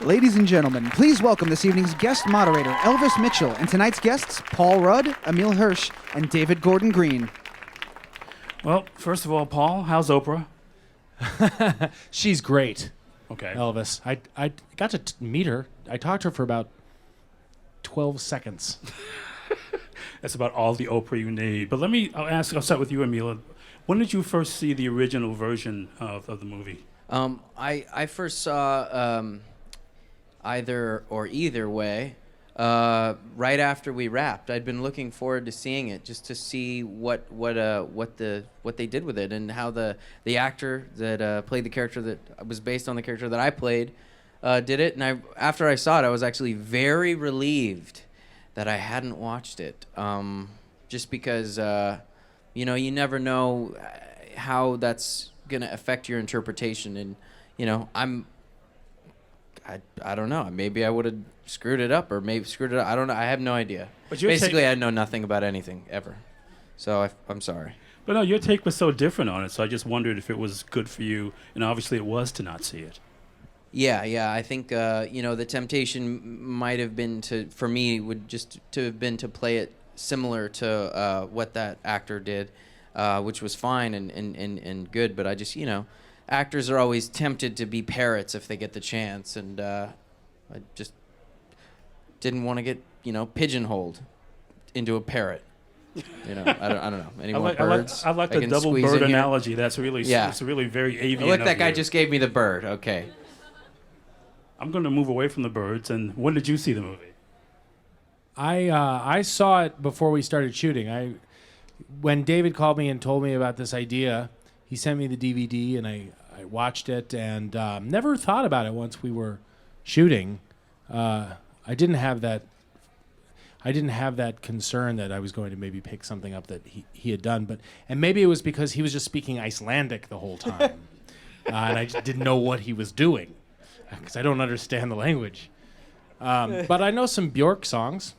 Ladies and gentlemen, please welcome this evening's guest moderator, Elvis Mitchell, and tonight's guests, Paul Rudd, Emile Hirsch, and David Gordon Green. Well, first of all, Paul, how's Oprah? She's great. Okay. Elvis. I got to meet her. I talked to her for about 12 seconds. That's about all the Oprah you need. But I'll start with you, Emile. When did you first see the original version of the movie? I first saw either way right after we wrapped. I'd been looking forward to seeing it just to see what they did with it and how the actor that played the character that was based on the character that I played did it. And after I saw it, I was actually very relieved that I hadn't watched it, just because you never know how that's gonna affect your interpretation. And I don't know. Maybe I would have screwed it up, or maybe screwed it up. I don't know. I have no idea. But basically, I know nothing about anything ever. So I'm sorry. But no, your take was so different on it, so I just wondered if it was good for you, and obviously it was to not see it. Yeah. I think the temptation might have been to have been to play it similar to what that actor did, which was fine and good. But I just actors are always tempted to be parrots if they get the chance, and I just didn't want to get pigeonholed into a parrot. I don't know. Any more birds? I like the double bird analogy. That's really it's really very avian. Look, that guy just gave me the bird. Okay. I'm going to move away from the birds. And when did you see the movie? I saw it before we started shooting. When David called me and told me about this idea, he sent me the DVD and I watched it and never thought about it once we were shooting. I didn't have that concern that I was going to maybe pick something up that he had done, and maybe it was because he was just speaking Icelandic the whole time, and I just didn't know what he was doing because I don't understand the language. But I know some Björk songs.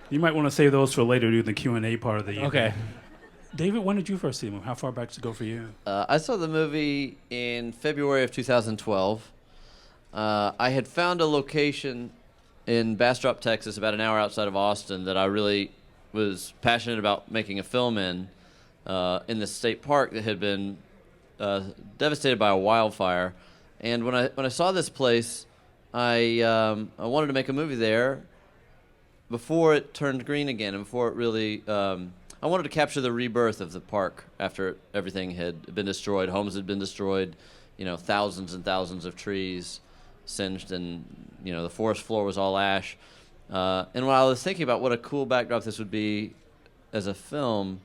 You might want to save those for later during the Q&A part of the evening. Okay. David, when did you first see the movie? How far back does it go for you? I saw the movie in February of 2012. I had found a location in Bastrop, Texas, about an hour outside of Austin, that I really was passionate about making a film in this state park that had been devastated by a wildfire. And when I saw this place, I wanted to make a movie there before it turned green again, and before it really... I wanted to capture the rebirth of the park after everything had been destroyed. Homes had been destroyed, thousands and thousands of trees singed, and the forest floor was all ash. And when I was thinking about what a cool backdrop this would be as a film,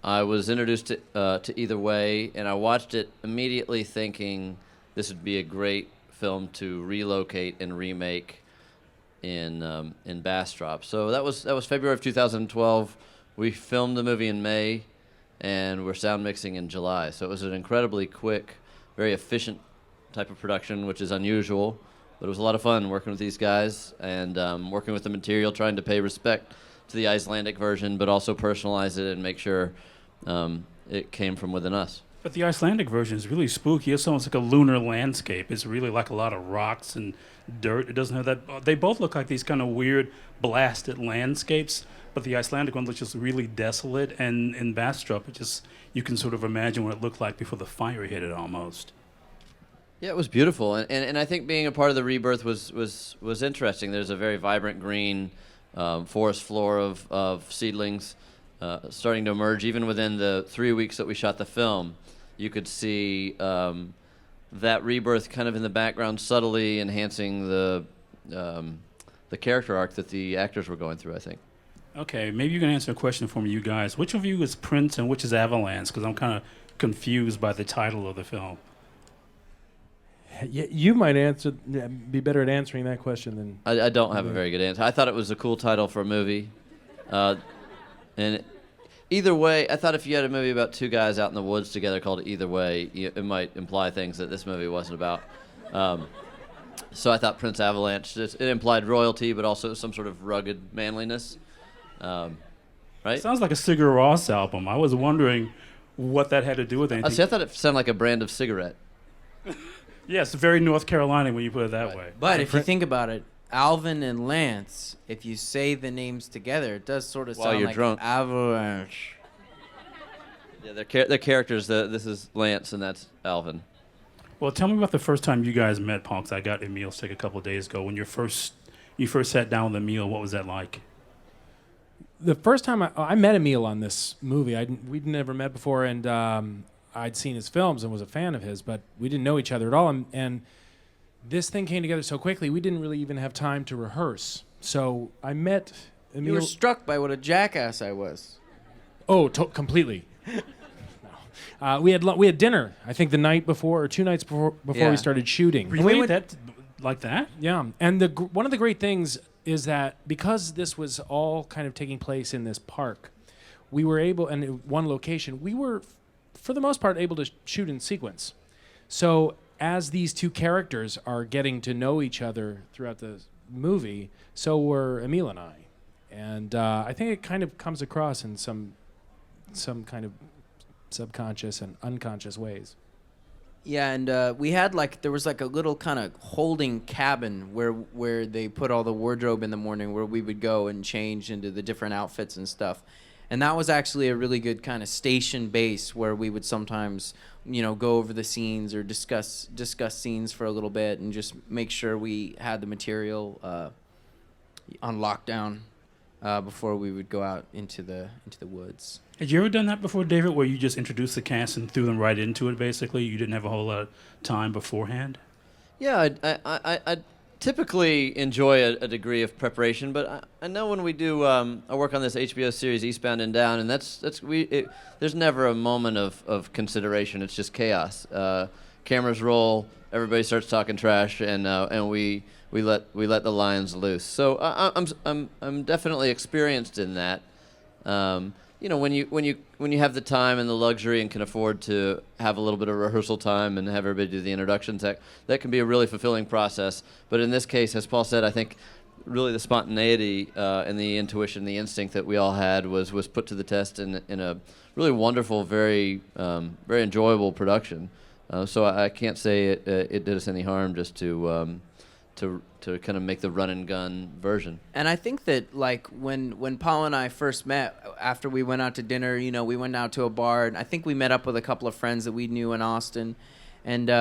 I was introduced to Either Way, and I watched it immediately thinking this would be a great film to relocate and remake in Bastrop. So that was February of 2012. We filmed the movie in May, and we're sound mixing in July. So it was an incredibly quick, very efficient type of production, which is unusual. But it was a lot of fun working with these guys and working with the material, trying to pay respect to the Icelandic version, but also personalize it and make sure it came from within us. But the Icelandic version is really spooky. It's almost like a lunar landscape. It's really like a lot of rocks and dirt. It doesn't have that. They both look like these kind of weird blasted landscapes, but the Icelandic one looks just really desolate. And in Bastrop, you can sort of imagine what it looked like before the fire hit it almost. Yeah, it was beautiful, and I think being a part of the rebirth was interesting. There's a very vibrant green forest floor of seedlings starting to emerge. Even within the 3 weeks that we shot the film, you could see that rebirth kind of in the background, subtly enhancing the character arc that the actors were going through, I think. Okay, maybe you can answer a question for me, you guys. Which of you is Prince and which is Avalanche? Because I'm kind of confused by the title of the film. You might be better at answering that question than... I don't have a very good answer. I thought it was a cool title for a movie. And either way, I thought if you had a movie about two guys out in the woods together called Either Way, it might imply things that this movie wasn't about. So I thought Prince Avalanche, it implied royalty, but also some sort of rugged manliness. Right? Sounds like a Sigur Rós album. I was wondering what that had to do with anything. See, I thought it sounded like a brand of cigarette. Yes, very North Carolina when you put it that way. But if you think about it, Alvin and Lance, if you say the names together, it does sort of While sound you're like drunk. Avalanche. Yeah, they're characters. This is Lance, and that's Alvin. Well, tell me about the first time you guys met, Paul, 'cause I got Emile's take a couple of days ago. When you first sat down with Emile, what was that like? The first time I met Emile on this movie, we'd never met before, and I'd seen his films and was a fan of his, but we didn't know each other at all. And this thing came together so quickly, we didn't really even have time to rehearse. So I met Emile. You were struck by what a jackass I was. Oh, completely. No. We had dinner, I think the night before or 2 nights before Yeah. we started shooting. Really? Like that? Yeah, and one of the great things is that because this was all kind of taking place in this park, we were able, and in one location, we were, for the most part, able to shoot in sequence. So as these two characters are getting to know each other throughout the movie, so were Emile and I. And I think it kind of comes across in some kind of subconscious and unconscious ways. Yeah, and we had there was a little kind of holding cabin where they put all the wardrobe in the morning, where we would go and change into the different outfits and stuff. And that was actually a really good kind of station base where we would sometimes, go over the scenes or discuss scenes for a little bit and just make sure we had the material on lockdown before we would go out into the woods. Had you ever done that before, David, where you just introduced the cast and threw them right into it, basically? You didn't have a whole lot of time beforehand? Yeah, I typically enjoy a degree of preparation, but I know when we do, I work on this HBO series Eastbound and Down, and there's never a moment of consideration. It's just chaos. Cameras roll, everybody starts talking trash, and we let the lions loose. So I'm definitely experienced in that. When you have the time and the luxury and can afford to have a little bit of rehearsal time and have everybody do the introductions, that can be a really fulfilling process. But in this case, as Paul said, I think really the spontaneity and the intuition, the instinct that we all had was put to the test in a really wonderful, very very enjoyable production. So I can't say it did us any harm just to kind of make the run and gun version. And I think that when Paul and I first met, after we went out to dinner, we went out to a bar, and I think we met up with a couple of friends that we knew in Austin, and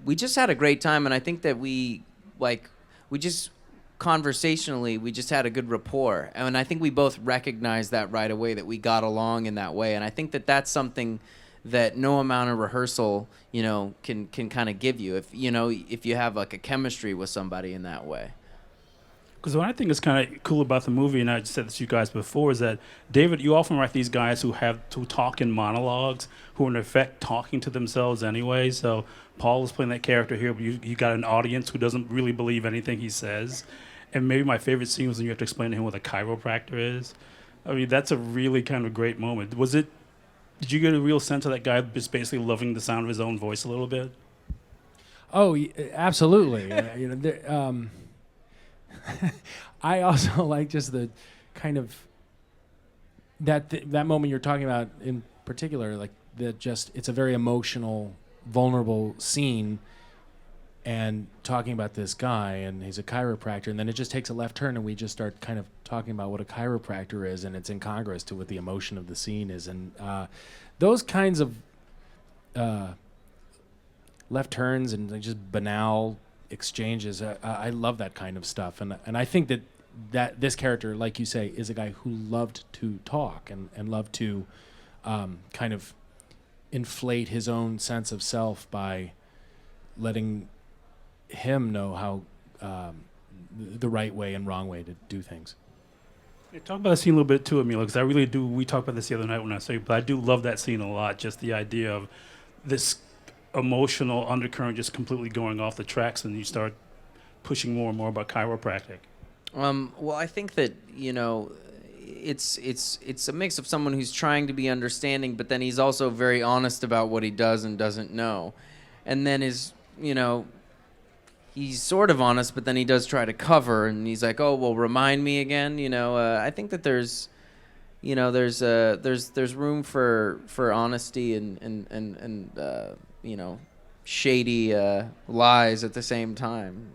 we just had a great time. And I think that we just conversationally, we just had a good rapport, and I think we both recognized that right away, that we got along in that way. And I think that that's something that no amount of rehearsal, can kind of give you if you have a chemistry with somebody in that way. Because what I think is kind of cool about the movie, and I said this to you guys before, is that, David, you often write these guys who talk in monologues, who are in effect talking to themselves anyway. So Paul is playing that character here, but you got an audience who doesn't really believe anything he says. And maybe my favorite scene was when you have to explain to him what a chiropractor is. I mean, that's a really kind of great moment. Did you get a real sense of that guy just basically loving the sound of his own voice a little bit? Oh, absolutely. I also like just the kind of that moment you're talking about in particular, it's a very emotional, vulnerable scene, and talking about this guy, and he's a chiropractor, and then it just takes a left turn, and we just start kind of talking about what a chiropractor is, and it's incongruous to what the emotion of the scene is, and those kinds of left turns and just banal exchanges, I love that kind of stuff, and I think that this character, like you say, is a guy who loved to talk and loved to kind of inflate his own sense of self by letting him know how the right way and wrong way to do things. Yeah, talk about that scene a little bit too, Emile, because I really do. We talked about this the other night when I saw you, but I do love that scene a lot. Just the idea of this emotional undercurrent just completely going off the tracks, and you start pushing more and more about chiropractic. Well, I think that it's a mix of someone who's trying to be understanding, but then he's also very honest about what he does and doesn't know, and then he's sort of honest, but then he does try to cover, and he's like, "Oh, well, remind me again." I think that there's room for honesty and shady lies at the same time.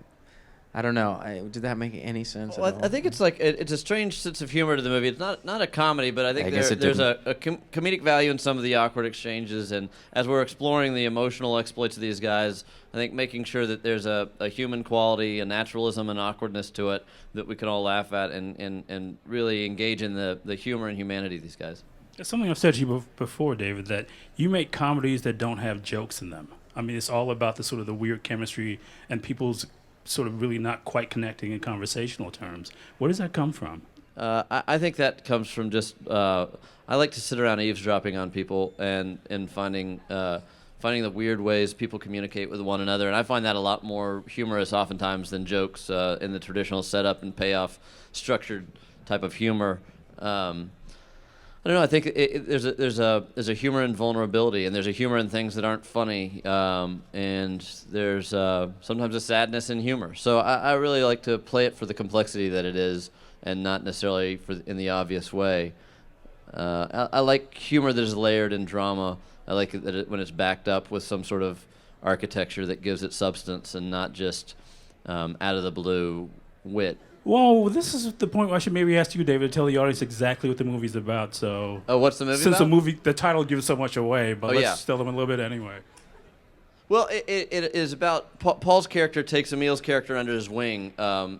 I don't know. Did that make any sense? Well, at all? I think it's like it's a strange sense of humor to the movie. It's not a comedy, but I think there's a comedic value in some of the awkward exchanges. And as we're exploring the emotional exploits of these guys, I think making sure that there's a human quality, a naturalism and awkwardness to it that we can all laugh at and really engage in the humor and humanity of these guys. It's something I've said to you before, David, that you make comedies that don't have jokes in them. I mean, it's all about the sort of the weird chemistry and people's sort of really not quite connecting in conversational terms. Where does that come from? I think that comes from just I like to sit around eavesdropping on people and finding the weird ways people communicate with one another, and I find that a lot more humorous oftentimes than jokes in the traditional setup and payoff structured type of humor. I don't know. I think there's a humor in vulnerability, and there's a humor in things that aren't funny, and there's sometimes a sadness in humor. So I really like to play it for the complexity that it is, and not necessarily in the obvious way. I like humor that is layered in drama. I like it when it's backed up with some sort of architecture that gives it substance, and not just out of the blue wit. Well, this is the point where I should maybe ask you, David, to tell the audience exactly what the movie's about. So, what's the movie since about? the title gives so much away, but let's tell them a little bit anyway. Well, it is about Paul's character takes Emile's character under his wing.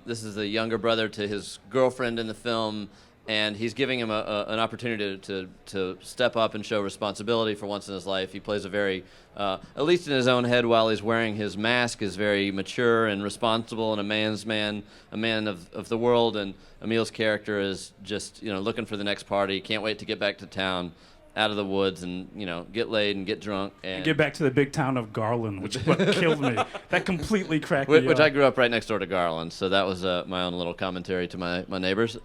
This is the younger brother to his girlfriend in the film, and he's giving him an opportunity to step up and show responsibility for once in his life. He plays a very, at least in his own head while he's wearing his mask, is very mature and responsible and a man of the world. And Emile's character is just looking for the next party, can't wait to get back to town, out of the woods, and get laid and get drunk and get back to the big town of Garland, which is what killed me. That completely cracked me up. Which I grew up right next door to Garland, so that was my own little commentary to my neighbors.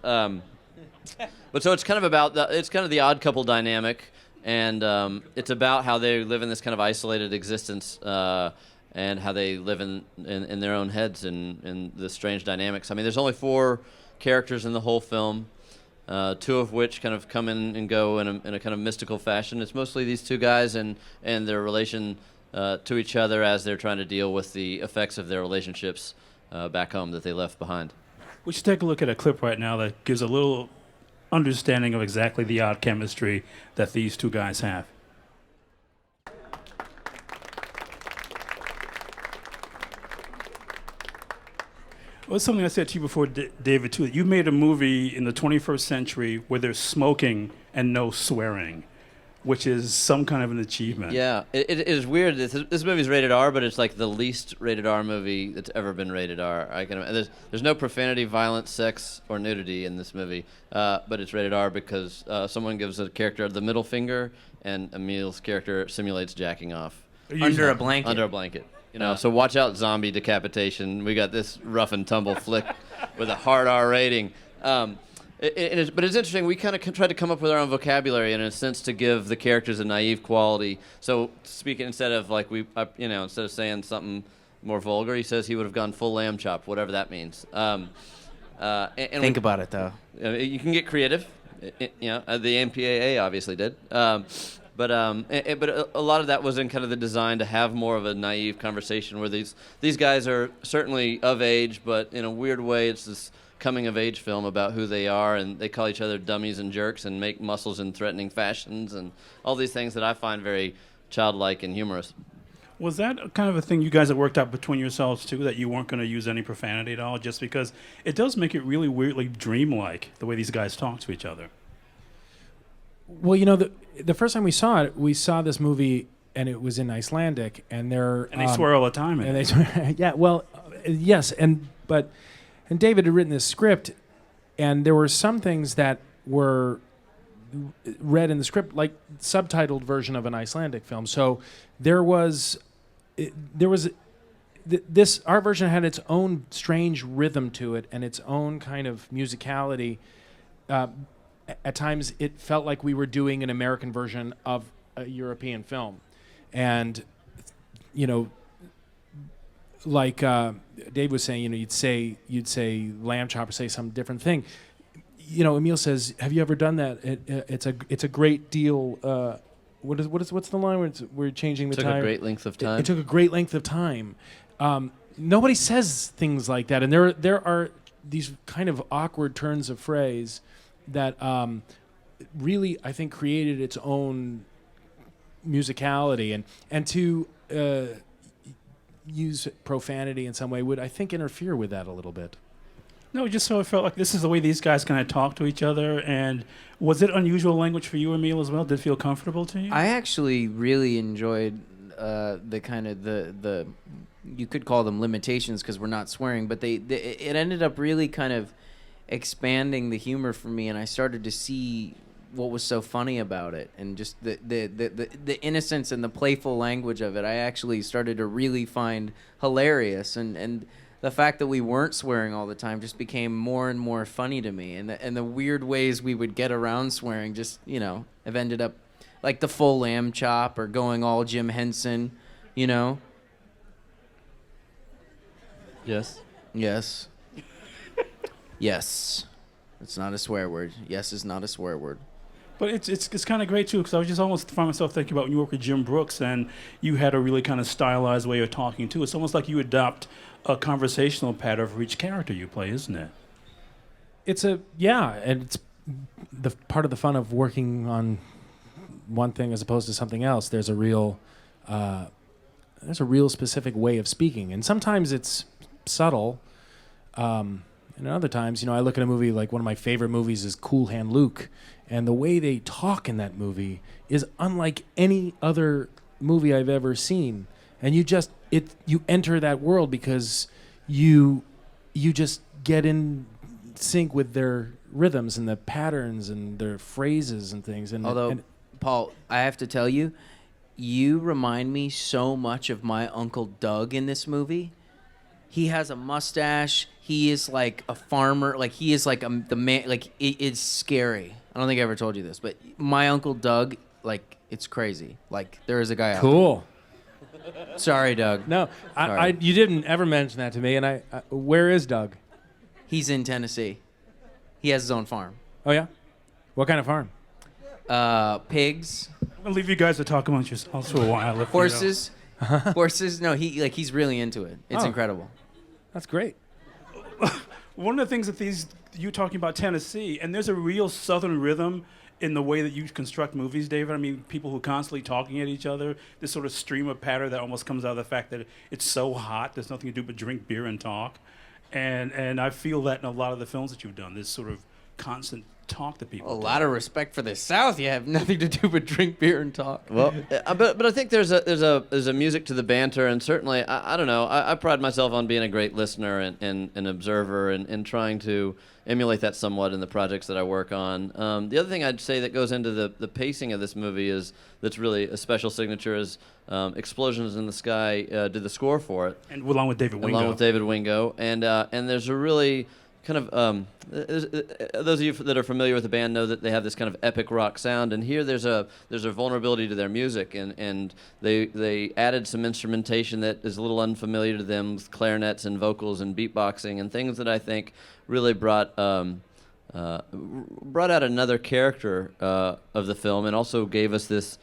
But so it's kind of about it's kind of the odd couple dynamic, and it's about how they live in this kind of isolated existence, and how they live in their own heads and the strange dynamics. I mean, there's only 4 characters in the whole film, 2 of which kind of come in and go in a kind of mystical fashion. It's mostly these 2 guys and their relation to each other as they're trying to deal with the effects of their relationships back home that they left behind. We should take a look at a clip right now that gives a little understanding of exactly the odd chemistry that these 2 guys have. Well, it's something I said to you before, David, too. You made a movie in the 21st century where there's smoking and no swearing, which is some kind of an achievement. Yeah, it is weird. This movie's rated R, but it's like the least rated R movie that's ever been rated R. There's no profanity, violence, sex, or nudity in this movie, but it's rated R because someone gives a character the middle finger, and Emile's character simulates jacking off. Under a blanket. Under a blanket. So watch out, zombie decapitation. We got this rough and tumble flick with a hard R rating. But it's interesting. We kind of tried to come up with our own vocabulary in a sense to give the characters a naive quality. So speaking instead of instead of saying something more vulgar, he says he would have gone full lamb chop, whatever that means. Think about it though. You can get creative. The MPAA obviously did. But a lot of that was in kind of the design to have more of a naive conversation where these guys are certainly of age, but in a weird way it's this coming-of-age film about who they are, and they call each other dummies and jerks and make muscles in threatening fashions and all these things that I find very childlike and humorous. Was that kind of a thing you guys had worked out between yourselves, too, that you weren't going to use any profanity at all, just because it does make it really weirdly dreamlike, the way these guys talk to each other? Well, the first time we saw this movie, and it was in Icelandic, and they swear all the time. And they swear, yeah, well, yes, and David had written this script, and there were some things that were read in the script, like subtitled version of an Icelandic film. So our version had its own strange rhythm to it and its own kind of musicality. At times, it felt like we were doing an American version of a European film, and like Dave was saying, you'd say lamb chop or say some different thing. Emile says, "Have you ever done that? It's a great deal what's the line where we're changing the Took tire? a great length of time. It took a great length of time. Nobody says things like that, and there are these kind of awkward turns of phrase that really, I think, created its own musicality, and to use profanity in some way would, I think, interfere with that a little bit. No, just so I felt like this is the way these guys kind of talk to each other. And was it unusual language for you, Emile, as well? Did it feel comfortable to you? I actually really enjoyed the kind of the you could call them limitations because we're not swearing, but it ended up really kind of expanding the humor for me, and I started to see what was so funny about it, and just the innocence and the playful language of it. I actually started to really find hilarious, and the fact that we weren't swearing all the time just became more and more funny to me, and the weird ways we would get around swearing just, have ended up like the full lamb chop or going all Jim Henson, Yes. Yes. Yes. It's not a swear word. Yes is not a swear word. But it's kind of great, too, because I was just almost find myself thinking about when you work with Jim Brooks and you had a really kind of stylized way of talking, too. It's almost like you adopt a conversational pattern for each character you play, isn't it? And it's the part of the fun of working on one thing as opposed to something else. There's a real specific way of speaking, and sometimes it's subtle. And other times, I look at a movie like one of my favorite movies is Cool Hand Luke, and the way they talk in that movie is unlike any other movie I've ever seen. And you enter that world because you just get in sync with their rhythms and the patterns and their phrases and things. And Paul, I have to tell you, you remind me so much of my Uncle Doug in this movie. He has a mustache. He is like a farmer. Like, he is like the man. Like, it's scary. I don't think I ever told you this, but my Uncle Doug, like, it's crazy. Like, there is a guy out cool. there. Sorry, Doug. No, Sorry. you didn't ever mention that to me. And where is Doug? He's in Tennessee. He has his own farm. Oh, yeah? What kind of farm? Pigs. I'm going to leave you guys to talk amongst yourselves for a while. Horses. Horses. No, he's really into it. It's incredible. That's great. One of the things that you talking about Tennessee, and there's a real Southern rhythm in the way that you construct movies, David. I mean, people who are constantly talking at each other, this sort of stream of patter that almost comes out of the fact that it's so hot, there's nothing to do but drink beer and talk. And I feel that in a lot of the films that you've done, this sort of constant talk to people. A lot of respect for the South. You have nothing to do but drink beer and talk. Well, but I think there's a music to the banter, and certainly I don't know. I pride myself on being a great listener and an observer, and trying to emulate that somewhat in the projects that I work on. The other thing I'd say that goes into the pacing of this movie that's really a special signature is Explosions in the Sky did the score for it, and along with David Wingo. And there's a really kind of those of you that are familiar with the band know that they have this kind of epic rock sound, and here there's a vulnerability to their music, and they added some instrumentation that is a little unfamiliar to them, with clarinets and vocals and beatboxing and things that I think really brought out another character of the film, and also gave us this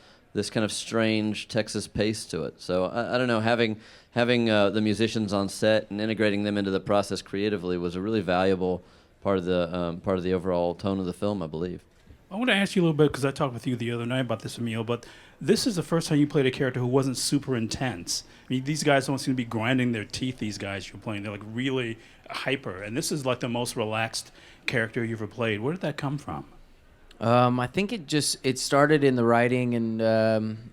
kind of strange Texas pace to it. So I don't know, having the musicians on set and integrating them into the process creatively was a really valuable part of the overall tone of the film, I believe. I want to ask you a little bit, because I talked with you the other night about this, Emile, but this is the first time you played a character who wasn't super intense. I mean, these guys don't seem to be grinding their teeth, these guys you're playing. They're like really hyper, and this is like the most relaxed character you ever played. Where did that come from? I think it started in the writing, and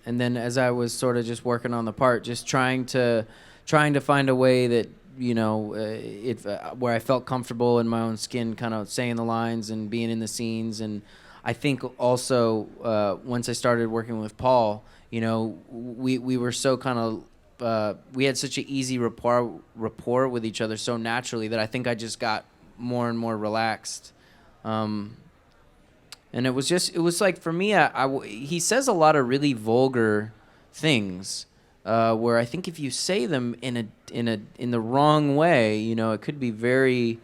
then as I was sort of just working on the part, just trying to find a way that where I felt comfortable in my own skin, kind of saying the lines and being in the scenes. And I think also once I started working with Paul, we were so kind of we had such an easy rapport with each other so naturally that I think I just got more and more relaxed. And it was like, for me, he says a lot of really vulgar things, where I think if you say them in the wrong way, it could be very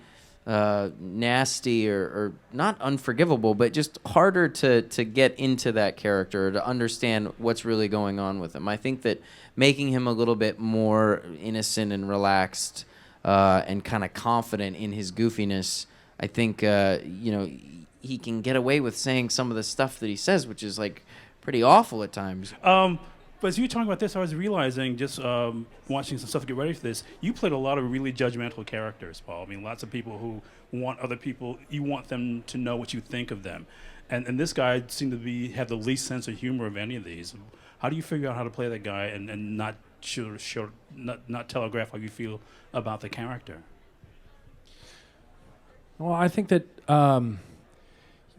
nasty or not unforgivable, but just harder to get into that character, to understand what's really going on with him. I think that making him a little bit more innocent and relaxed and kind of confident in his goofiness, I think, he can get away with saying some of the stuff that he says, which is like pretty awful at times. But as you were talking about this, I was realizing, just watching some stuff to get ready for this, you played a lot of really judgmental characters, Paul. I mean, lots of people who want other people, you want them to know what you think of them. And this guy seemed to have the least sense of humor of any of these. How do you figure out how to play that guy and not not telegraph how you feel about the character? Well, I think that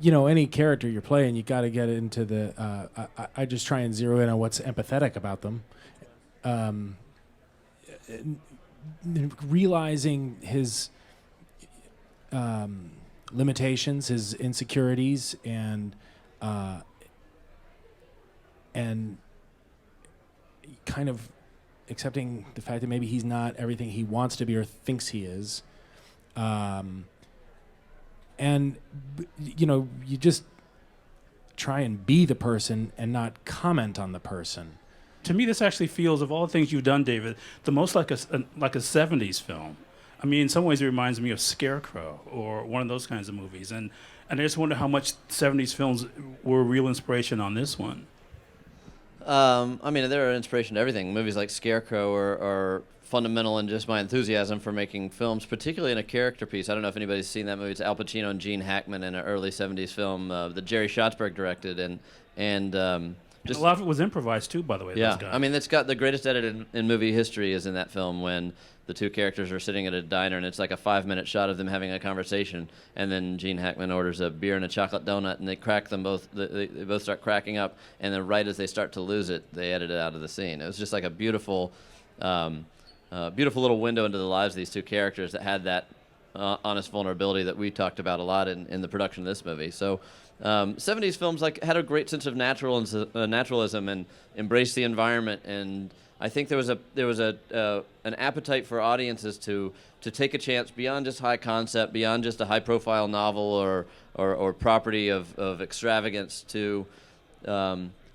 any character you're playing, you got to get into the. I just try and zero in on what's empathetic about them, realizing his limitations, his insecurities, and kind of accepting the fact that maybe he's not everything he wants to be or thinks he is. And you just try and be the person and not comment on the person. To me, this actually feels, of all the things you've done, David, the most like a 70s film. I mean, in some ways, it reminds me of Scarecrow or one of those kinds of movies. And I just wonder how much 70s films were a real inspiration on this one. I mean, they're an inspiration to everything. Movies like Scarecrow are fundamental in just my enthusiasm for making films, particularly in a character piece. I don't know if anybody's seen that movie. It's Al Pacino and Gene Hackman in an early 70s film that Jerry Schatzberg directed. And just a lot of it was improvised, too, by the way. Yeah, I mean, it's got the greatest edit in movie history is in that film when the two characters are sitting at a diner, and it's like a 5-minute shot of them having a conversation, and then Gene Hackman orders a beer and a chocolate donut, and they crack them both. They both start cracking up, and then right as they start to lose it, they edit it out of the scene. It was just like a beautiful little window into the lives of these two characters that had that honest vulnerability that we talked about a lot in the production of this movie. So 70s films had a great sense of naturalism and embraced the environment, and I think there was an appetite for audiences to take a chance beyond just high concept, beyond just a high profile novel or property of extravagance to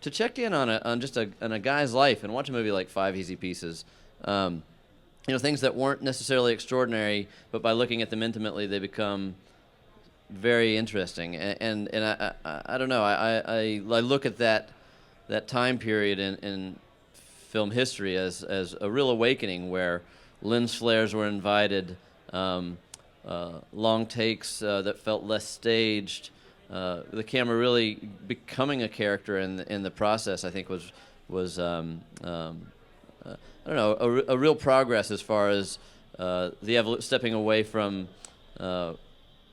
check in on a guy's life and watch a movie like Five Easy Pieces. Things that weren't necessarily extraordinary, but by looking at them intimately, they become very interesting. And I don't know. I look at that time period in film history as a real awakening where lens flares were invited, long takes that felt less staged, the camera really becoming a character in the process. I think was I don't know, a real progress as far as stepping away from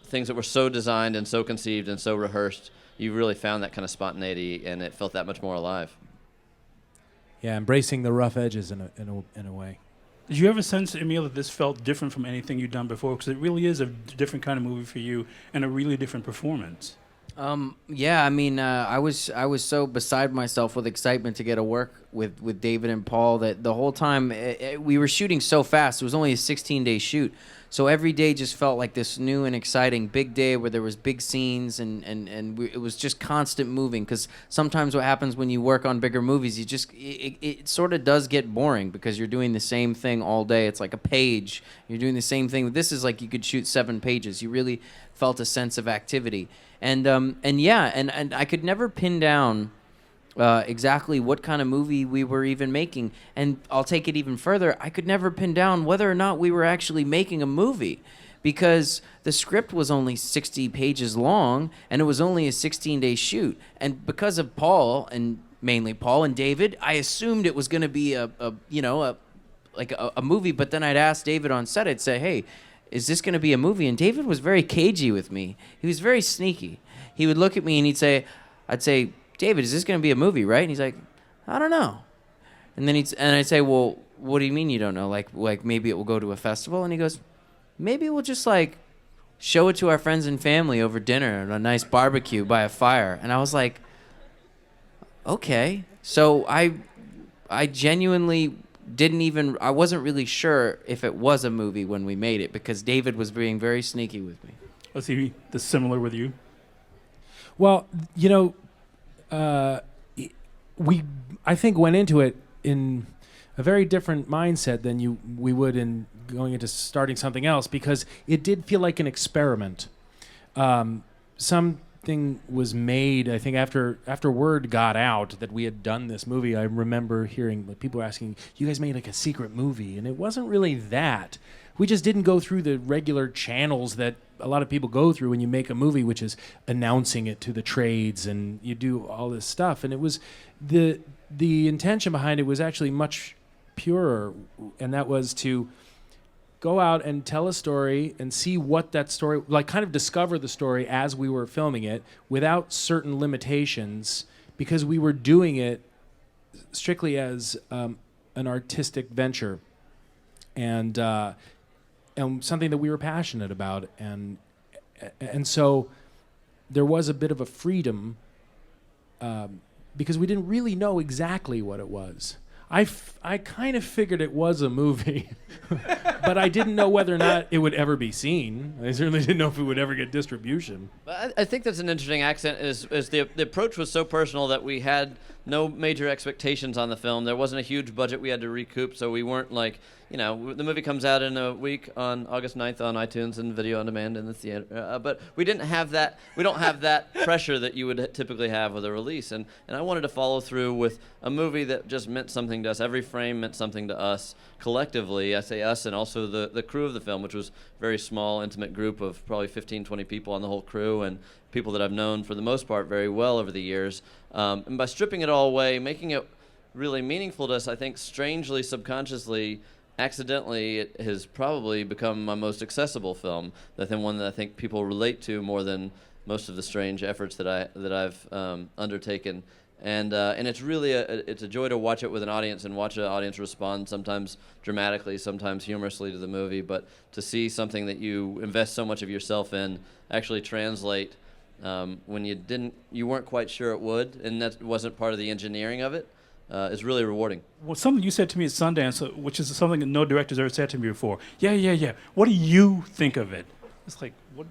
things that were so designed and so conceived and so rehearsed. You really found that kind of spontaneity, and it felt that much more alive. Yeah, embracing the rough edges in a way. Did you ever sense, Emile, that this felt different from anything you'd done before? Because it really is a different kind of movie for you and a really different performance. Yeah, I mean, I was so beside myself with excitement to get to work with David and Paul that the whole time we were shooting so fast. It was only a 16-day shoot. So every day just felt like this new and exciting big day where there was big scenes and it was just constant moving. Because sometimes what happens when you work on bigger movies, it sort of does get boring because you're doing the same thing all day. It's like a page. You're doing the same thing. This is like you could shoot 7 pages. You really felt a sense of activity. And I could never pin down exactly what kind of movie we were even making. And I'll take it even further. I could never pin down whether or not we were actually making a movie because the script was only 60 pages long and it was only a 16-day shoot. And because of Paul, and mainly Paul and David, I assumed it was going to be a movie. But then I'd ask David on set, I'd say, hey, is this going to be a movie? And David was very cagey with me. He was very sneaky. He would look at me and I'd say, David, is this going to be a movie, right? And he's like, I don't know. And then I'd say, well, what do you mean you don't know? Like maybe it will go to a festival? And he goes, maybe we'll just show it to our friends and family over dinner at a nice barbecue by a fire. And I was like, okay. So I genuinely I wasn't really sure if it was a movie when we made it, because David was being very sneaky with me. Was he similar with you? Well, we I think went into it in a very different mindset than we would in going into starting something else, because it did feel like an experiment. Something was made, I think, after word got out that we had done this movie. I remember hearing people asking, "You guys made like a secret movie?" And it wasn't really that. We just didn't go through the regular channels that a lot of people go through when you make a movie, which is announcing it to the trades and you do all this stuff. And it was the intention behind it was actually much purer, and that was to go out and tell a story and see what that story, like kind of discover the story as we were filming it without certain limitations, because we were doing it strictly as an artistic venture and something that we were passionate about. And so there was a bit of a freedom because we didn't really know exactly what it was. I kind of figured it was a movie, but I didn't know whether or not it would ever be seen. I certainly didn't know if it would ever get distribution. I think that's an interesting accent. Is the approach was so personal that we had no major expectations on the film. There wasn't a huge budget we had to recoup, so we weren't like, the movie comes out in a week on August 9th on iTunes and video on demand in the theater. But we didn't have that. We don't have that pressure that you would typically have with a release. And I wanted to follow through with a movie that just meant something to us. Every frame meant something to us collectively. I say us and also the crew of the film, which was a very small, intimate group of probably 15, 20 people on the whole crew, and people that I've known for the most part very well over the years. And by stripping it all away, making it really meaningful to us, I think strangely, subconsciously, accidentally, it has probably become my most accessible film. One that I think people relate to more than most of the strange efforts that I've undertaken. And it's really it's a joy to watch it with an audience and watch an audience respond, sometimes dramatically, sometimes humorously to the movie. But to see something that you invest so much of yourself in actually translate when you weren't quite sure it would, and that wasn't part of the engineering of it, is really rewarding. Well, something you said to me at Sundance, which is something that no director's ever said to me before. Yeah. What do you think of it? It's like, what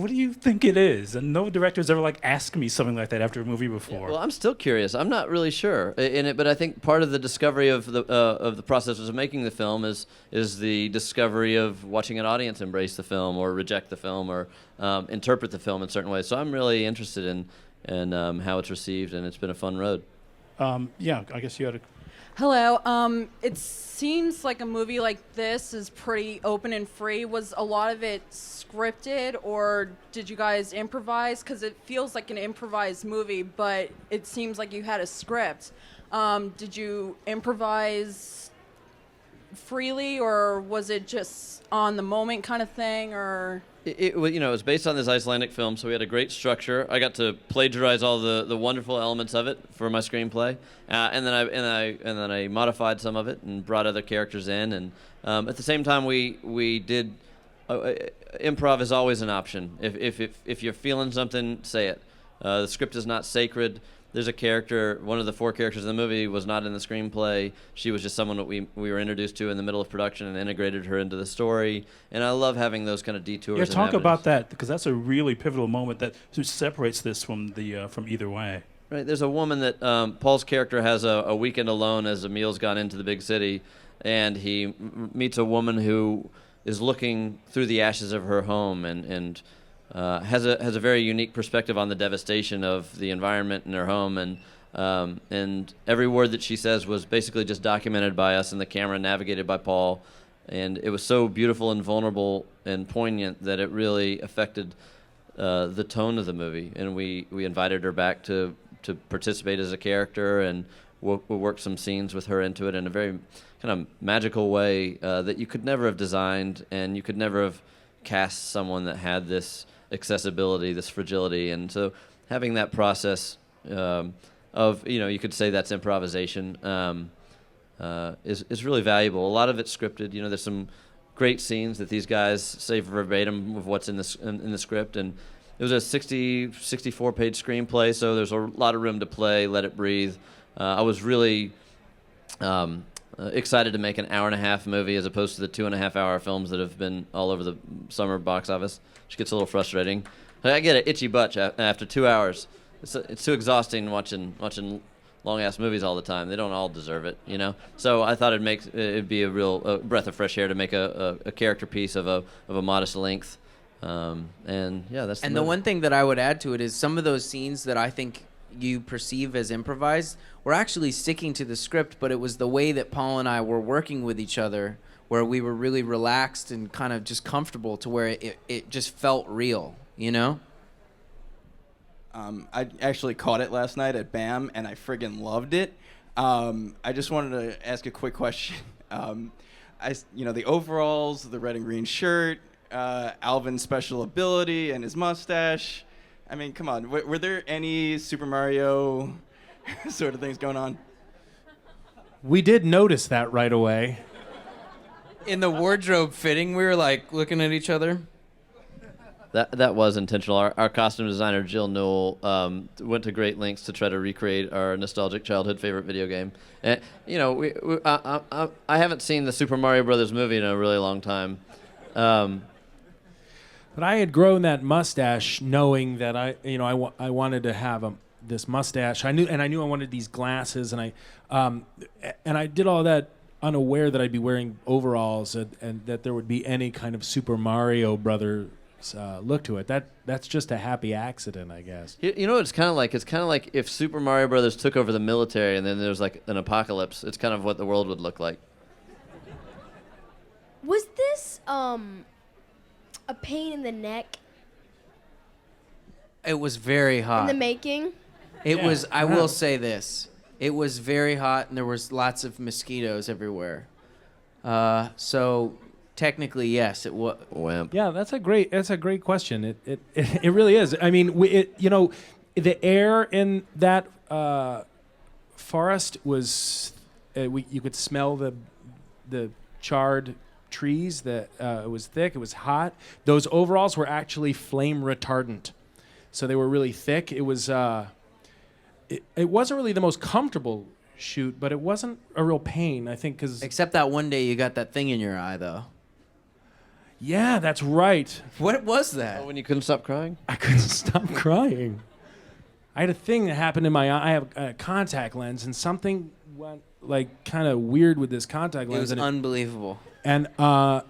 do you think it is? And no director's ever asked me something like that after a movie before. Yeah, well, I'm still curious. I'm not really sure in it, but I think part of the discovery of the process of making the film is the discovery of watching an audience embrace the film or reject the film or interpret the film in certain ways. So I'm really interested in how it's received, and it's been a fun road. Yeah, I guess you had a... Hello. It seems like a movie like this is pretty open and free. Was a lot of it scripted, or did you guys improvise? Because it feels like an improvised movie, but it seems like you had a script. Did you improvise freely, or was it just on the moment kind of thing, or... It was based on this Icelandic film, so we had a great structure. I got to plagiarize all the wonderful elements of it for my screenplay, and then I modified some of it and brought other characters in. And at the same time, we did improv is always an option. If you're feeling something, say it. The script is not sacred. There's a character, one of the 4 characters in the movie was not in the screenplay. She was just someone that we were introduced to in the middle of production and integrated her into the story. And I love having those kind of detours. Yeah, and talk avenues. about that, because that's a really pivotal moment that separates this from Either Way. Right, there's a woman that Paul's character has a weekend alone as Emile's gone into the big city, and he meets a woman who is looking through the ashes of her home and has a very unique perspective on the devastation of the environment in her home, and every word that she says was basically just documented by us, and the camera navigated by Paul, and it was so beautiful and vulnerable and poignant that it really affected the tone of the movie, and we invited her back to participate as a character, and we worked some scenes with her into it in a very kind of magical way that you could never have designed, and you could never have cast someone that had this accessibility, this fragility. And so having that process of, you could say that's improvisation, is really valuable. A lot of it's scripted. There's some great scenes that these guys say verbatim of what's in the script, and it was a 64-page screenplay, so there's a lot of room to play, let it breathe. I was really excited to make an hour-and-a-half movie as opposed to the 2.5-hour films that have been all over the summer box office, which gets a little frustrating. I get an itchy butt after 2 hours. It's too exhausting watching long-ass movies all the time. They don't all deserve it, you know. So I thought it'd be a real breath of fresh air to make a character piece of a modest length. And yeah, that's. And the one thing that I would add to it is some of those scenes that I think you perceive as improvised were actually sticking to the script, but it was the way that Paul and I were working with each other where we were really relaxed and kind of just comfortable to where it just felt real, you know? I actually caught it last night at BAM, and I friggin' loved it. I just wanted to ask a quick question. The overalls, the red and green shirt, Alvin's special ability, and his mustache. I mean, come on. Were there any Super Mario sort of things going on? We did notice that right away. In the wardrobe fitting, we were like looking at each other. That was intentional. Our costume designer, Jill Newell, went to great lengths to try to recreate our nostalgic childhood favorite video game. And, I haven't seen the Super Mario Brothers movie in a really long time. But I had grown that mustache knowing that I wanted to have this mustache. I knew I wanted these glasses, and I did all that unaware that I'd be wearing overalls and that there would be any kind of Super Mario Brothers look to it. That's just a happy accident, I guess. You know what it's kind of like? It's kind of like if Super Mario Brothers took over the military and then there was like an apocalypse. It's kind of what the world would look like. Was this a pain in the neck It was very hot. in the making? It was. I will say this. It was very hot, and there was lots of mosquitoes everywhere. So technically, yes, it was. Wimp. Yeah, that's a great question. It really is. I mean, the air in that forest was you could smell the charred trees. That it was thick. It was hot. Those overalls were actually flame retardant, so they were really thick. It was. It wasn't really the most comfortable shoot, but it wasn't a real pain, I think, because... Except that one day you got that thing in your eye, though. Yeah, that's right. What was that? Oh, when you couldn't stop crying? I couldn't stop crying. I had a thing that happened in my eye. I have a contact lens, and something went, like, kind of weird with this contact lens. It was unbelievable. And I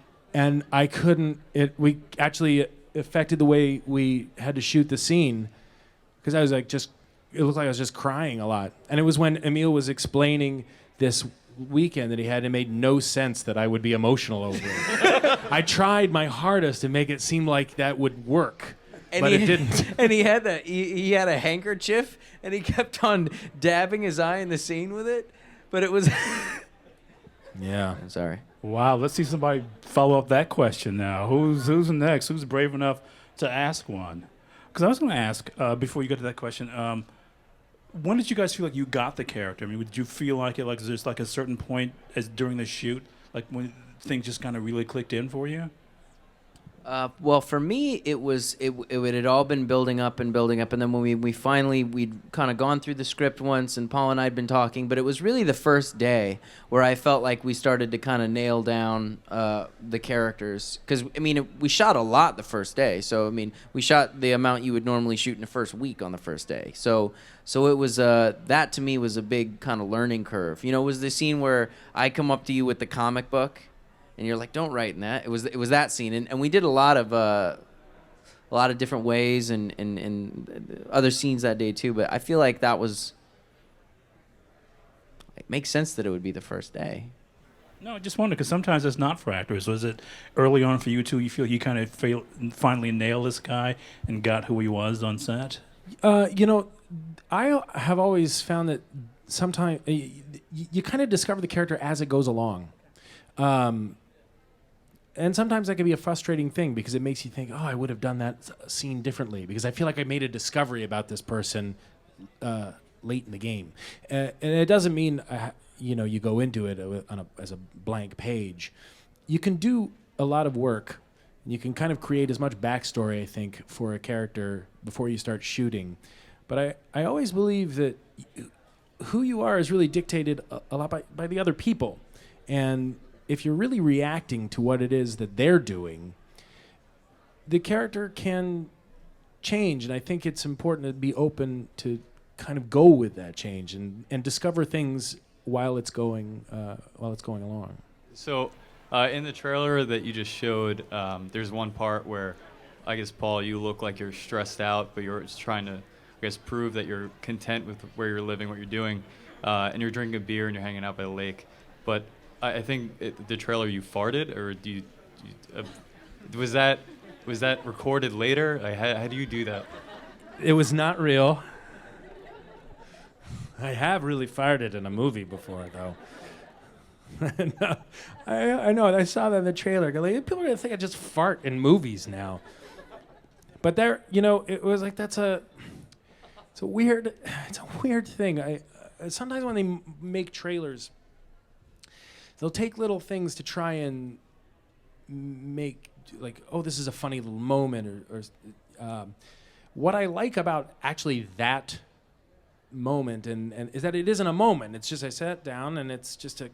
couldn't... We actually affected the way we had to shoot the scene, because I was, like, just... It looked like I was just crying a lot. And it was when Emile was explaining this weekend that he had, it made no sense that I would be emotional over it. I tried my hardest to make it seem like that would work, but it didn't. And he had he had a handkerchief, and he kept on dabbing his eye in the scene with it. But it was... Yeah. I'm sorry. Wow, let's see somebody follow up that question now. Who's next? Who's brave enough to ask one? Because I was going to ask, before you get to that question, when did you guys feel like you got the character? I mean, did you feel like it, like there's like a certain point as during the shoot, like when things just kind of really clicked in for you? Well, for me, it had all been building up, and then when we'd kind of gone through the script once, and Paul and I'd been talking, but it was really the first day where I felt like we started to kind of nail down the characters. Because, I mean, we shot a lot the first day. So, I mean, we shot the amount you would normally shoot in the first week on the first day. So it was, that to me was a big kind of learning curve. You know, it was the scene where I come up to you with the comic book, and you're like, don't write in that. It was that scene, and we did a lot of different ways and other scenes that day too. But I feel like that was. It makes sense that it would be the first day. No, I just wonder because sometimes it's not for actors. Was it early on for you too? You feel you kind of finally nailed this guy and got who he was on set? I have always found that sometimes you kind of discover the character as it goes along. And sometimes that can be a frustrating thing because it makes you think, oh, I would have done that scene differently because I feel like I made a discovery about this person late in the game. And it doesn't mean, you go into it as a blank page. You can do a lot of work. You can kind of create as much backstory, I think, for a character before you start shooting. But I always believe that who you are is really dictated a lot by the other people. And if you're really reacting to what it is that they're doing, the character can change. And I think it's important to be open to kind of go with that change and discover things while it's going along. So in the trailer that you just showed, there's one part where I guess, Paul, you look like you're stressed out, but you're just trying to, I guess, prove that you're content with where you're living, what you're doing, and you're drinking a beer and you're hanging out by the lake. But I think the trailer, you farted, or was that recorded later? How do you do that? It was not real. I have really farted in a movie before, though. No, I know. I saw that in the trailer. Like, people are gonna think I just fart in movies now. But there, it was like it's a weird thing. Sometimes when they make trailers, they'll take little things to try and make like, oh, this is a funny little moment, or what I like about actually that moment and is that it isn't a moment. It's just I sat down and it's just a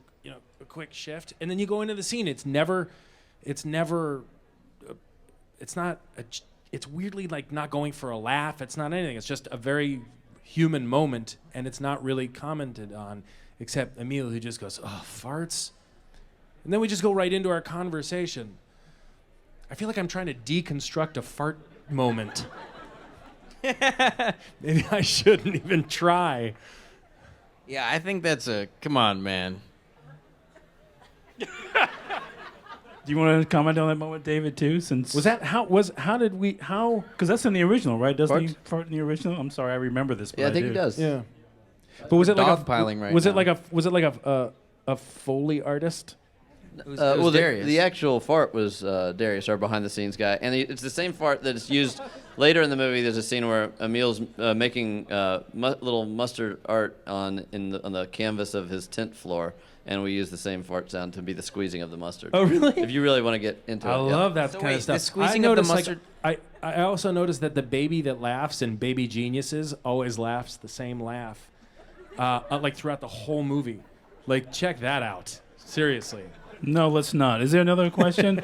quick shift, and then you go into the scene. It's weirdly like not going for a laugh. It's not anything. It's just a very human moment, and it's not really commented on, except Emile, who just goes, "Oh, farts," and then we just go right into our conversation. I feel like I'm trying to deconstruct a fart moment. Maybe I shouldn't even try. Yeah, I think that's come on, man. Do you want to comment on that moment, David, too? Since Because that's in the original, right? Doesn't he Farts? fart in the original? I'm sorry, I remember this. But Yeah, I think he does. Yeah. But was it like Dogpiling right was now. it like a Foley artist? It was Well, Darius. the actual fart was Darius, our behind-the-scenes guy, and it's the same fart that is used later in the movie. There's a scene where Emile's making little mustard art on the canvas of his tent floor, and we use the same fart sound to be the squeezing of the mustard. Oh, really? If you really want to get into I it, love that So kind wait, of stuff. the squeezing I of the noticed, mustard- I also noticed that the baby that laughs in Baby Geniuses always laughs the same laugh, like throughout the whole movie. Like, check that out. Seriously. No, let's not. Is there another question?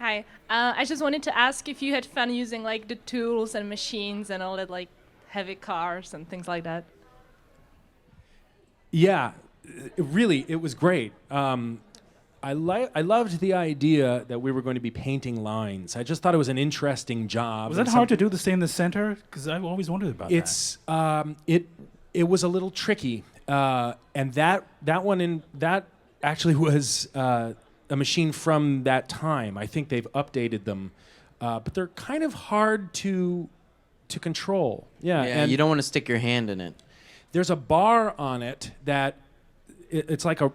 Hi. I just wanted to ask if you had fun using like the tools and machines and all that, like heavy cars and things like that. Yeah, really, it was great. I loved the idea that we were going to be painting lines. I just thought it was an interesting job. Was that hard to do to stay in the center? Because I've always wondered about that. It was a little tricky, and that actually was a machine from that time. I think they've updated them, but they're kind of hard to control. Yeah, Yeah, and you don't want to stick your hand in it. there's a bar on it that it's like a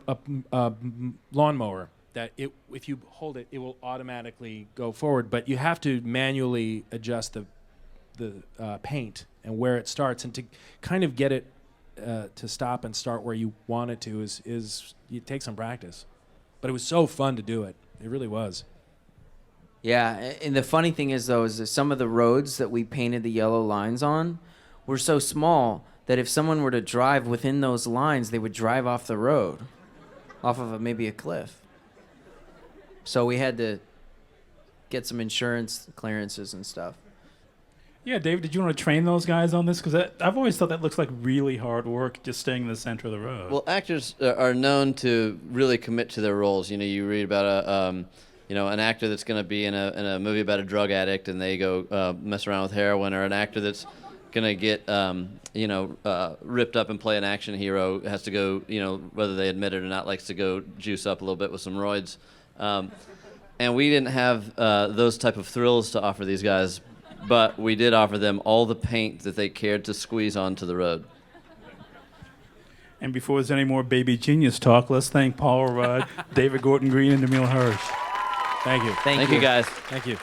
lawnmower that if you hold it, it will automatically go forward. But you have to manually adjust the paint and where it starts, and to kind of get it to stop and start where you want it to is you take some practice. But it was so fun to do it. It really was. Yeah, and the funny thing is, though, is that some of the roads that we painted the yellow lines on were so small that if someone were to drive within those lines, they would drive off the road, off of maybe a cliff. So we had to get some insurance clearances and stuff. Yeah, David, did you want to train those guys on this? Because I've always thought that looks like really hard work, just staying in the center of the road. Well, actors are known to really commit to their roles. You read about an actor that's going to be in a movie about a drug addict, and they go mess around with heroin, or an actor that's going to get ripped up and play an action hero has to go, whether they admit it or not, likes to go juice up a little bit with some roids. And we didn't have those type of thrills to offer these guys, but we did offer them all the paint that they cared to squeeze onto the road. And before there's any more Baby Genius talk, let's thank Paul Rudd, David Gordon Green, and Emile Hirsch. Thank you. Thank you you guys. Thank you.